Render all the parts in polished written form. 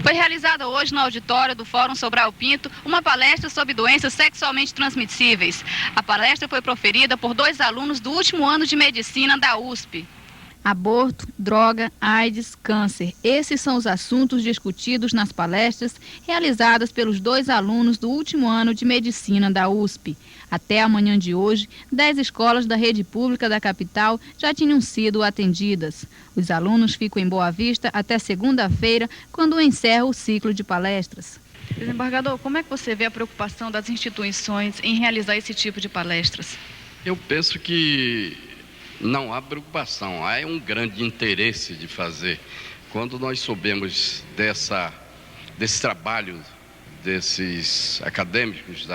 Foi realizada hoje no auditório do Fórum Sobral Pinto uma palestra sobre doenças sexualmente transmissíveis. A palestra foi proferida por 2 alunos do último ano de medicina da USP. Aborto, droga, AIDS, câncer. Esses são os assuntos discutidos nas palestras realizadas pelos 2 alunos do último ano de medicina da USP. Até a manhã de hoje, 10 escolas da rede pública da capital já tinham sido atendidas. Os alunos ficam em Boa Vista até segunda-feira, quando encerra o ciclo de palestras. Desembargador, como é que você vê a preocupação das instituições em realizar esse tipo de palestras? Eu penso que não há preocupação, há um grande interesse de fazer. Quando nós soubemos desse trabalho desses acadêmicos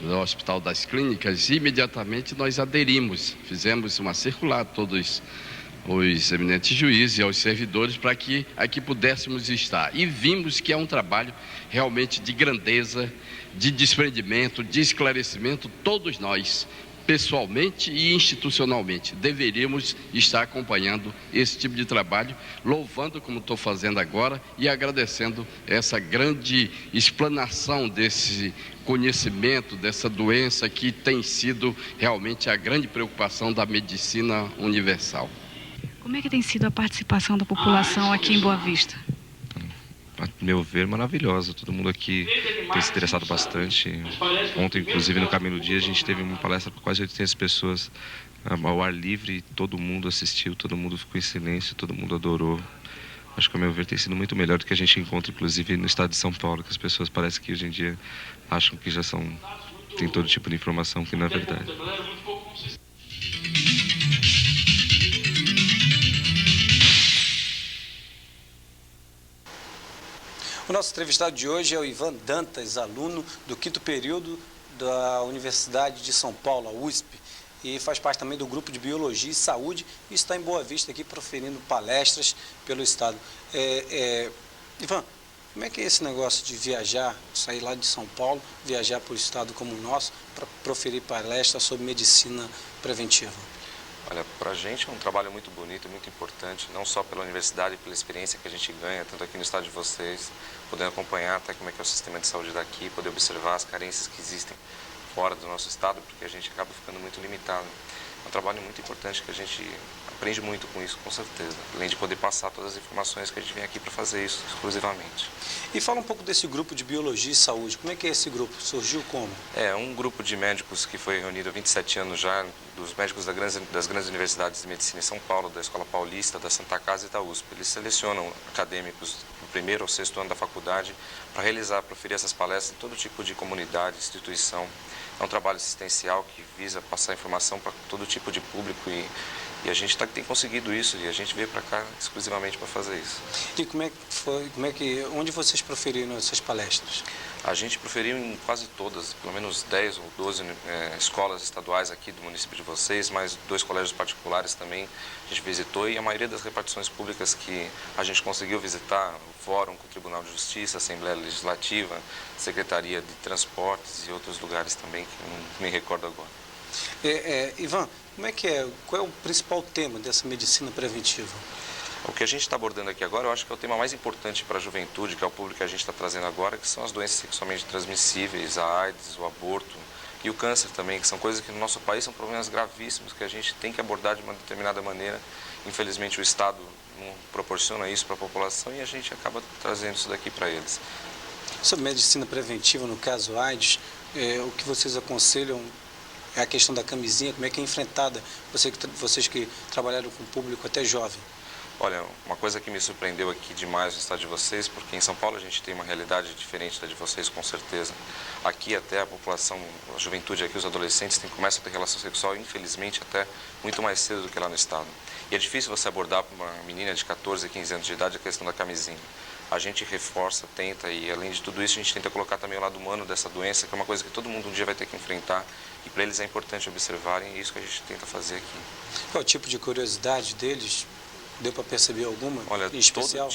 do Hospital das Clínicas, imediatamente nós aderimos, fizemos uma circular a todos os eminentes juízes e aos servidores para que aqui pudéssemos estar. E vimos que é um trabalho realmente de grandeza, de desprendimento, de esclarecimento. Todos nós, pessoalmente e institucionalmente, deveríamos estar acompanhando esse tipo de trabalho, louvando como estou fazendo agora e agradecendo essa grande explanação desse conhecimento, dessa doença que tem sido realmente a grande preocupação da medicina universal. Como é que tem sido a participação da população aqui em Boa Vista? A meu ver, maravilhosa. Todo mundo aqui tem se interessado bastante. Ontem, inclusive, no Caminho do Dia, a gente teve uma palestra para quase 800 pessoas ao ar livre e todo mundo assistiu, todo mundo ficou em silêncio, todo mundo adorou. Acho que, a meu ver, tem sido muito melhor do que a gente encontra, inclusive, no estado de São Paulo, que as pessoas parecem que hoje em dia acham que já tem todo tipo de informação, que não é verdade. O nosso entrevistado de hoje é o Ivan Dantas, aluno do 5º período da Universidade de São Paulo, a USP, e faz parte também do grupo de Biologia e Saúde e está em Boa Vista aqui proferindo palestras pelo estado. Ivan, como é que é esse negócio de viajar, sair lá de São Paulo, viajar para o estado como o nosso, para proferir palestras sobre medicina preventiva? Olha, para a gente é um trabalho muito bonito, muito importante, não só pela universidade, pela experiência que a gente ganha, tanto aqui no estado de vocês, podendo acompanhar até como é que é o sistema de saúde daqui, poder observar as carências que existem fora do nosso estado, porque a gente acaba ficando muito limitado. É um trabalho muito importante que a gente aprende muito com isso, com certeza, além de poder passar todas as informações que a gente vem aqui para fazer isso exclusivamente. E fala um pouco desse grupo de Biologia e Saúde, como é que é esse grupo? Surgiu como? É um grupo de médicos que foi reunido há 27 anos já, dos médicos das grandes universidades de medicina em São Paulo, da Escola Paulista, da Santa Casa e da USP. Eles selecionam acadêmicos do 1º ao 6º ano da faculdade para proferir essas palestras em todo tipo de comunidade, instituição. É um trabalho assistencial que visa passar informação para todo tipo de público e a gente tem conseguido isso e a gente veio para cá exclusivamente para fazer isso. E como é que foi, onde vocês proferiram essas palestras? A gente proferiu em quase todas, pelo menos 10 ou 12 escolas estaduais aqui do município de vocês, mais 2 colégios particulares também a gente visitou e a maioria das repartições públicas que a gente conseguiu visitar, o Fórum com o Tribunal de Justiça, Assembleia Legislativa, Secretaria de Transportes e outros lugares também que não me recordo agora. Ivan, qual é o principal tema dessa medicina preventiva? O que a gente está abordando aqui agora, eu acho que é o tema mais importante para a juventude, que é o público que a gente está trazendo agora, que são as doenças sexualmente transmissíveis, a AIDS, o aborto e o câncer também, que são coisas que no nosso país são problemas gravíssimos, que a gente tem que abordar de uma determinada maneira. Infelizmente o Estado não proporciona isso para a população e a gente acaba trazendo isso daqui para eles. Sobre medicina preventiva, no caso AIDS, o que vocês aconselham é a questão da camisinha, como é que é enfrentada, vocês que trabalharam com o público até jovem? Olha, uma coisa que me surpreendeu aqui demais no estado de vocês, porque em São Paulo a gente tem uma realidade diferente da de vocês, com certeza. Aqui até a população, a juventude aqui, os adolescentes, começam a ter relação sexual, infelizmente, até muito mais cedo do que lá no estado. E é difícil você abordar para uma menina de 14, 15 anos de idade a questão da camisinha. A gente reforça, tenta, e além de tudo isso, a gente tenta colocar também o lado humano dessa doença, que é uma coisa que todo mundo um dia vai ter que enfrentar, e para eles é importante observarem, e é isso que a gente tenta fazer aqui. Qual é o tipo de curiosidade deles? Deu para perceber alguma? Olha, em especial?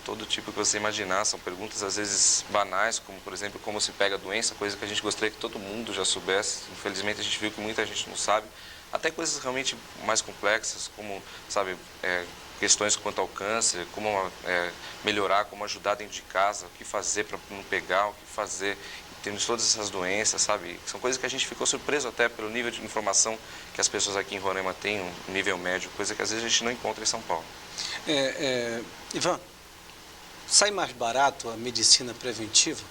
todo tipo que você imaginar. São perguntas às vezes banais, como por exemplo, como se pega a doença, coisa que a gente gostaria que todo mundo já soubesse. Infelizmente a gente viu que muita gente não sabe. até coisas realmente mais complexas, como, sabe, questões quanto ao câncer, como melhorar, como ajudar dentro de casa, o que fazer para não pegar, o que fazer, temos todas essas doenças, sabe? São coisas que a gente ficou surpreso até pelo nível de informação que as pessoas aqui em Roraima têm, um nível médio, coisa que às vezes a gente não encontra em São Paulo. Ivan, sai mais barato a medicina preventiva?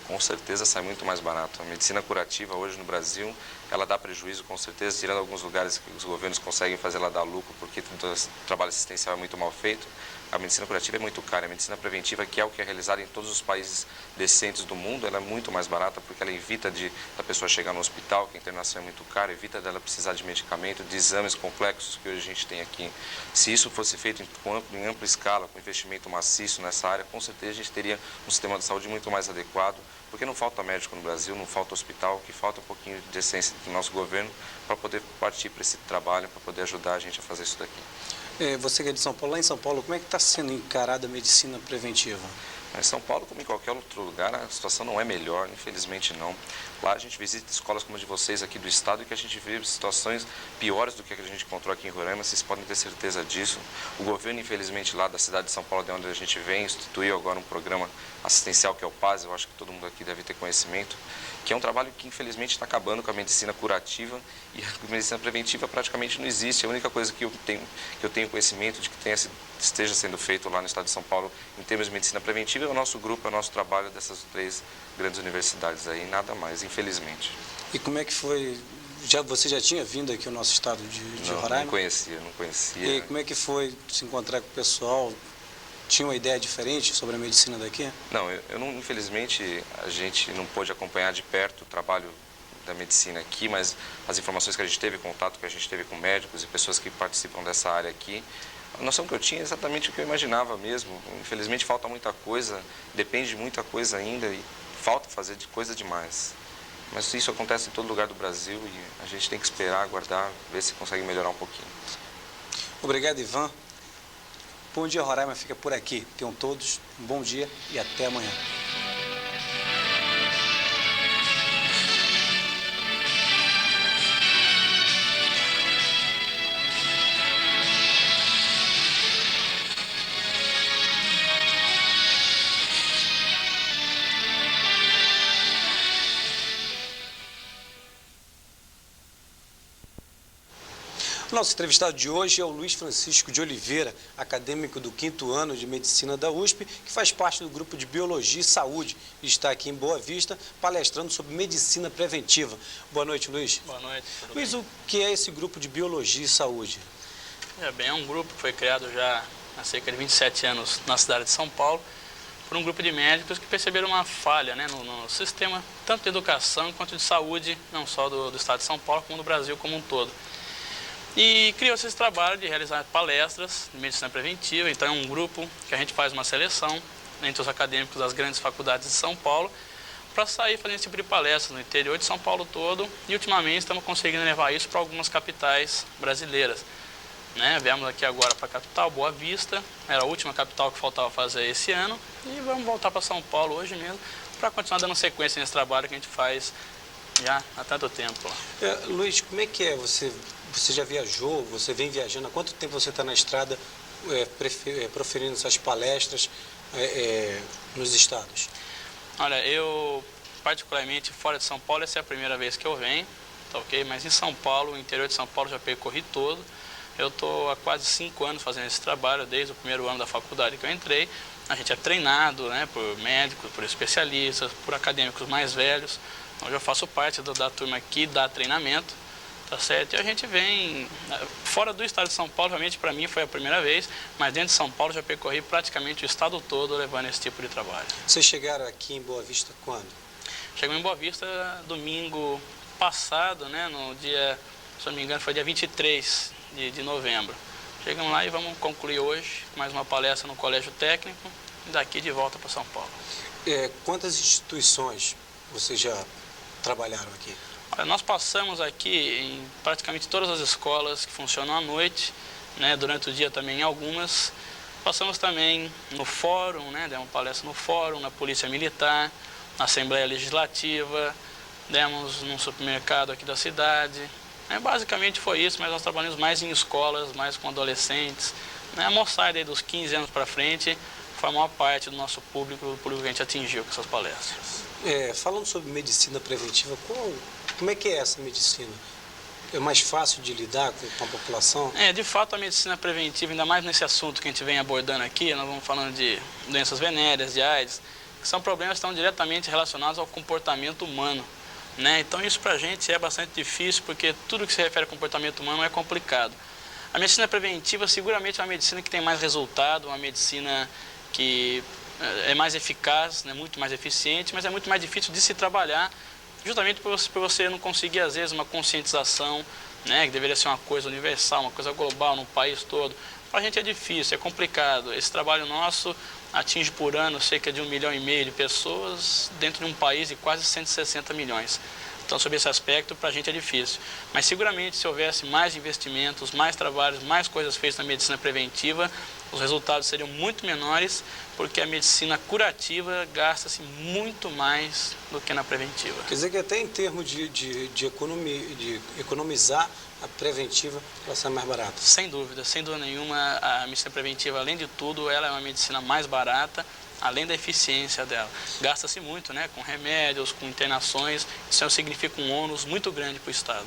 Com certeza sai muito mais barato. A medicina curativa hoje no Brasil, ela dá prejuízo com certeza, tirando alguns lugares que os governos conseguem fazer ela dar lucro, porque o trabalho assistencial é muito mal feito. A medicina curativa é muito cara. A medicina preventiva, que é o que é realizado em todos os países decentes do mundo, ela é muito mais barata, porque ela evita da pessoa chegar no hospital, que a internação é muito cara, evita dela precisar de medicamento, de exames complexos que hoje a gente tem aqui. Se isso fosse feito em ampla escala, com investimento maciço nessa área, com certeza a gente teria um sistema de saúde muito mais adequado, porque não falta médico no Brasil, não falta hospital, que falta um pouquinho de decência do nosso governo para poder partir para esse trabalho, para poder ajudar a gente a fazer isso daqui. Você que é de São Paulo, lá em São Paulo, como é que está sendo encarada a medicina preventiva? Em São Paulo, como em qualquer outro lugar, a situação não é melhor, infelizmente não. Lá a gente visita escolas como a de vocês aqui do estado e que a gente vê situações piores do que a gente encontrou aqui em Roraima, vocês podem ter certeza disso. O governo, infelizmente, lá da cidade de São Paulo, de onde a gente vem, instituiu agora um programa assistencial que é o PAS, eu acho que todo mundo aqui deve ter conhecimento, que é um trabalho que infelizmente está acabando com a medicina curativa e a medicina preventiva praticamente não existe. A única coisa que eu tenho conhecimento de que esteja sendo feito lá no estado de São Paulo em termos de medicina preventiva é o nosso grupo, é o nosso trabalho dessas 3 grandes universidades aí, nada mais, infelizmente. E como é que foi? Você já tinha vindo aqui ao nosso estado de Roraima? Não conhecia. E como é que foi se encontrar com o pessoal? Tinha uma ideia diferente sobre a medicina daqui? Não, infelizmente a gente não pôde acompanhar de perto o trabalho da medicina aqui, mas as informações que a gente teve, contato que a gente teve com médicos e pessoas que participam dessa área aqui, a noção que eu tinha é exatamente o que eu imaginava mesmo. Infelizmente falta muita coisa, depende de muita coisa ainda e falta fazer coisa demais. Mas isso acontece em todo lugar do Brasil e a gente tem que esperar, aguardar, ver se consegue melhorar um pouquinho. Obrigado, Ivan. Bom Dia Roraima fica por aqui. Tenham todos um bom dia e até amanhã. O nosso entrevistado de hoje é o Luiz Francisco de Oliveira, acadêmico do 5º ano de Medicina da USP, que faz parte do grupo de Biologia e Saúde e está aqui em Boa Vista palestrando sobre medicina preventiva. Boa noite, Luiz. Boa noite. Luiz, o que é esse grupo de Biologia e Saúde? É um grupo que foi criado já há cerca de 27 anos na cidade de São Paulo por um grupo de médicos que perceberam uma falha no sistema, tanto de educação quanto de saúde, não só do estado de São Paulo, como do Brasil como um todo. E criou-se esse trabalho de realizar palestras de medicina preventiva. Então é um grupo que a gente faz uma seleção entre os acadêmicos das grandes faculdades de São Paulo para sair fazendo esse tipo de palestras no interior de São Paulo todo e ultimamente estamos conseguindo levar isso para algumas capitais brasileiras. Viemos aqui agora para a capital, Boa Vista, era a última capital que faltava fazer esse ano e vamos voltar para São Paulo hoje mesmo para continuar dando sequência nesse trabalho que a gente faz já há tanto tempo. Luiz, como é que é? Você já viajou, você vem viajando, há quanto tempo você está na estrada proferindo essas palestras nos estados? Olha, eu particularmente fora de São Paulo, essa é a primeira vez que eu venho, tá ok? Mas em São Paulo, o interior de São Paulo, já percorri todo. Eu estou há quase 5 anos fazendo esse trabalho, desde o primeiro ano da faculdade que eu entrei. A gente é treinado por médicos, por especialistas, por acadêmicos mais velhos. Então, eu faço parte da turma que dá treinamento, tá certo? E a gente vem, fora do estado de São Paulo, realmente para mim foi a primeira vez, mas dentro de São Paulo já percorri praticamente o estado todo levando esse tipo de trabalho. Vocês chegaram aqui em Boa Vista quando? Chegamos em Boa Vista domingo passado, no dia, se não me engano, foi dia 23 de novembro. Chegamos lá e vamos concluir hoje mais uma palestra no Colégio Técnico e daqui de volta para São Paulo. Quantas instituições vocês já trabalharam aqui? Nós passamos aqui em praticamente todas as escolas que funcionam à noite, durante o dia também em algumas. Passamos também no fórum, demos palestra no fórum, na Polícia Militar, na Assembleia Legislativa, demos num supermercado aqui da cidade, Basicamente foi isso, mas nós trabalhamos mais em escolas, mais com adolescentes. A moçada aí dos 15 anos para frente foi a maior parte do nosso público, o público que a gente atingiu com essas palestras. Falando sobre medicina preventiva, como é que é essa medicina? É mais fácil de lidar com a população? De fato, a medicina preventiva, ainda mais nesse assunto que a gente vem abordando aqui, nós vamos falando de doenças venéreas, de AIDS, que são problemas que estão diretamente relacionados ao comportamento humano. Então isso para a gente é bastante difícil, porque tudo que se refere ao comportamento humano é complicado. A medicina preventiva seguramente é uma medicina que tem mais resultado, uma medicina que é mais eficaz, muito mais eficiente, mas é muito mais difícil de se trabalhar, justamente por você não conseguir, às vezes, uma conscientização, que deveria ser uma coisa universal, uma coisa global no país todo. Para a gente é difícil, é complicado. Esse trabalho nosso atinge por ano cerca de 1,5 milhão de pessoas dentro de um país de quase 160 milhões. Então, sobre esse aspecto, para a gente é difícil. Mas, seguramente, se houvesse mais investimentos, mais trabalhos, mais coisas feitas na medicina preventiva, os resultados seriam muito menores, porque a medicina curativa gasta-se muito mais do que na preventiva. Quer dizer que até em termos de economizar, a preventiva ela sai mais barata? Sem dúvida nenhuma, a medicina preventiva, além de tudo, ela é uma medicina mais barata, além da eficiência dela. Gasta-se muito, com remédios, com internações, isso significa um ônus muito grande para o Estado.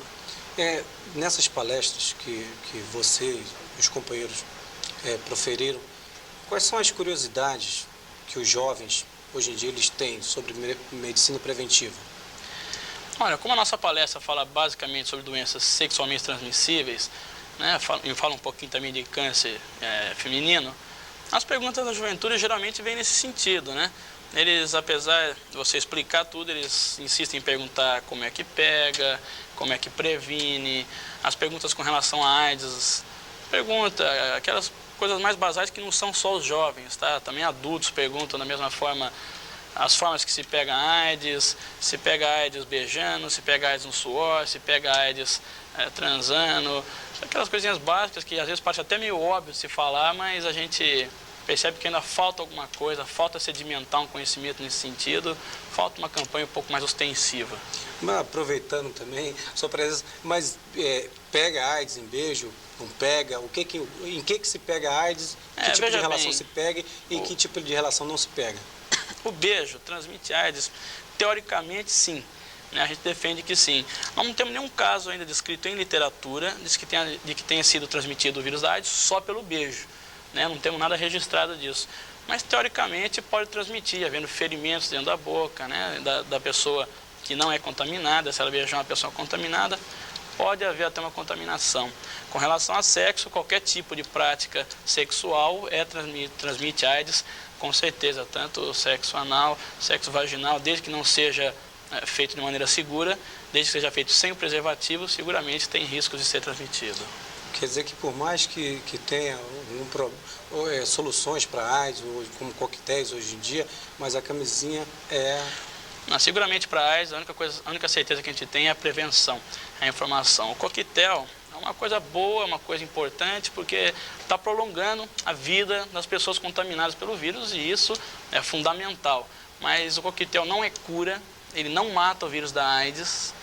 Nessas palestras que você e os companheiros proferiram, quais são as curiosidades que os jovens, hoje em dia, eles têm sobre medicina preventiva? Olha, como a nossa palestra fala basicamente sobre doenças sexualmente transmissíveis, e fala um pouquinho também de câncer feminino, as perguntas da juventude geralmente vêm nesse sentido, Eles, apesar de você explicar tudo, eles insistem em perguntar como é que pega, como é que previne, as perguntas com relação à AIDS, aquelas coisas mais basais que não são só os jovens, Também adultos perguntam da mesma forma as formas que se pega a AIDS, se pega a AIDS beijando, se pega a AIDS no suor, se pega a AIDS transando, aquelas coisinhas básicas que às vezes parece até meio óbvio de se falar, mas a gente percebe que ainda falta alguma coisa, falta sedimentar um conhecimento nesse sentido, falta uma campanha um pouco mais ostensiva. Mas aproveitando também, sua presença, mas pega a AIDS em beijo, não pega? Em que se pega a AIDS? Que tipo de relação se pega e que tipo de relação não se pega? O beijo transmite AIDS? Teoricamente, sim. A gente defende que sim. Nós não temos nenhum caso ainda descrito em literatura de que tenha sido transmitido o vírus da AIDS só pelo beijo. Não temos nada registrado disso. Mas, teoricamente, pode transmitir, havendo ferimentos dentro da boca, da pessoa que não é contaminada. Se ela beijar uma pessoa contaminada, pode haver até uma contaminação. Com relação a sexo, qualquer tipo de prática sexual transmite AIDS, com certeza, tanto o sexo anal, sexo vaginal, desde que não seja feito de maneira segura, desde que seja feito sem o preservativo, seguramente tem riscos de ser transmitido. Quer dizer que por mais que tenha soluções para AIDS, como coquetéis hoje em dia, mas a camisinha seguramente para a AIDS, a única certeza que a gente tem é a prevenção, a informação. O coquetel é uma coisa boa, uma coisa importante, porque está prolongando a vida das pessoas contaminadas pelo vírus, e isso é fundamental. Mas o coquetel não é cura, ele não mata o vírus da AIDS,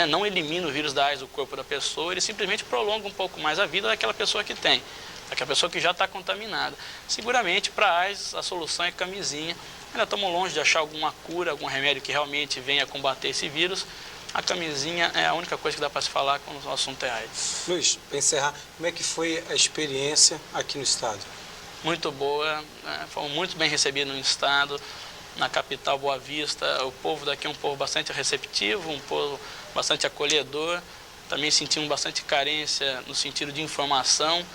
não elimina o vírus da AIDS do corpo da pessoa, ele simplesmente prolonga um pouco mais a vida daquela pessoa que tem, daquela pessoa que já está contaminada. Seguramente, para a AIDS, a solução é camisinha. Ainda estamos longe de achar alguma cura, algum remédio que realmente venha combater esse vírus. A camisinha é a única coisa que dá para se falar quando o assunto é AIDS. Luiz, para encerrar, como é que foi a experiência aqui no estado? Muito boa, fomos muito bem recebidos no estado, na capital Boa Vista. O povo daqui é um povo bastante receptivo, um povo bastante acolhedor. Também sentimos bastante carência no sentido de informação,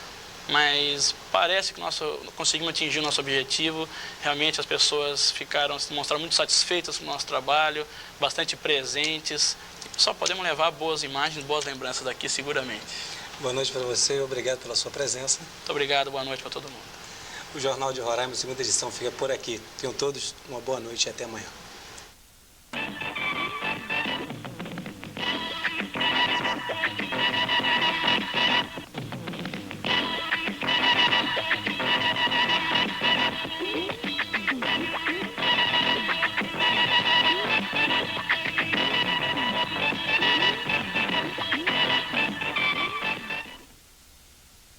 mas parece que nós conseguimos atingir o nosso objetivo. Realmente as pessoas se mostraram muito satisfeitas com o nosso trabalho, bastante presentes. Só podemos levar boas imagens, boas lembranças daqui, seguramente. Boa noite para você e obrigado pela sua presença. Muito obrigado, boa noite para todo mundo. O Jornal de Roraima, segunda edição, fica por aqui. Tenham todos uma boa noite e até amanhã.